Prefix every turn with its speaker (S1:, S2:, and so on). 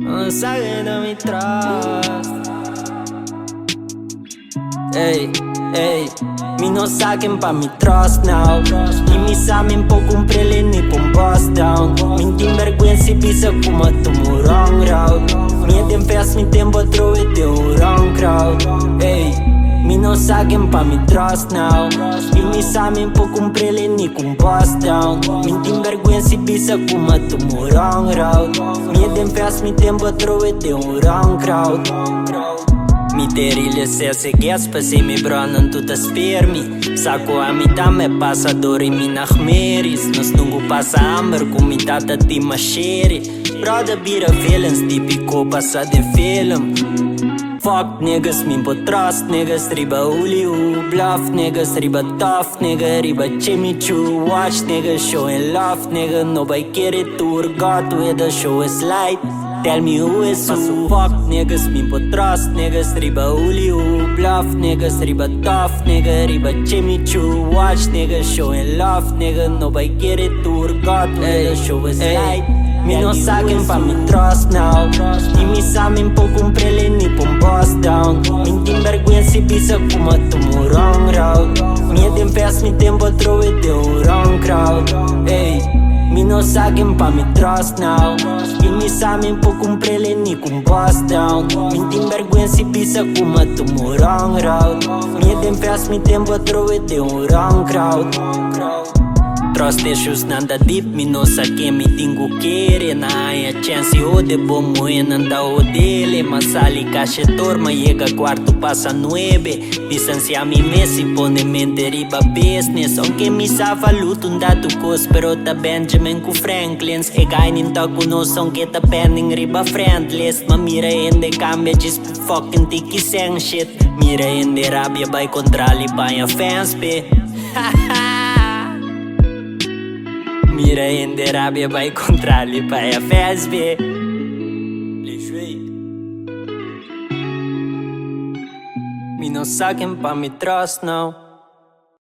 S1: não sabe de mi trust. Ey, ey, mi no saquen pa mi trust now. Y mi samen po cumprele ni po un bust down. Minti vergüenza y pisa como tu wrong route. Mi den fast mi tempo trove de un wrong crowd. Ey, mi no saquen pa mi trust now. Y mi samen po cumprele ni po un bust down. Minti vergüenza y pisa como tu wrong route. Mi den fast mi tempo trove de un wrong crowd. Miterile se gas pa se mi branan tu te spermi. Sako a mi ta me passadori mi nachmeris. Nos nungu passa amber cu mi tata ti masheri. Brother bira feelings tipico passa de film. Fuck niggas, min po trust niggas. Riba uliu, bluff niggas. Riba tough nigga, riba chimichu. Watch niggas, showing love nigga. Nobody get it tour, God with the show is light. Tell me who is who. Fuck niggas, min po trust niggas. Riba uliu, bluff niggas. Riba tough nigga, riba chimichu. Watch niggas, showing love nigga. Nobody get it tour, God with the show is light. Mi no saquen pa mi trust now. Y mi samen po cumprele ni po un bust down. Minti vergüenza y pisa como tu wrong route. Mi den fast mi tempo trove de un wrong crowd. Ey, mi no saquen pa mi trust now. Y mi samen po cumprele ni po un bust down. Minti vergüenza y pisa como tu wrong route. Mi den fast mi tempo trove de un wrong crowd. Trust issues nanda deep, mi no sake mi tingu kere. Na haya chance ode bomo nanda odele. Masali cachetor, ma llega cuarto pasa 9. Licencia mi Messi, pone mente riba business. Aunque mi safa lutunda tu cos, pero ta Benjamin cu Franklins. E gainin ta kunos, aunque ta pending riba friendless. Ma mira ende cambia just fucking tiki sang shit. Mira ende rabia by contrali pa ya fans pe. Mira ende rabia vai contrali pa ya fesbe. Mi no saquen pa mi trust now.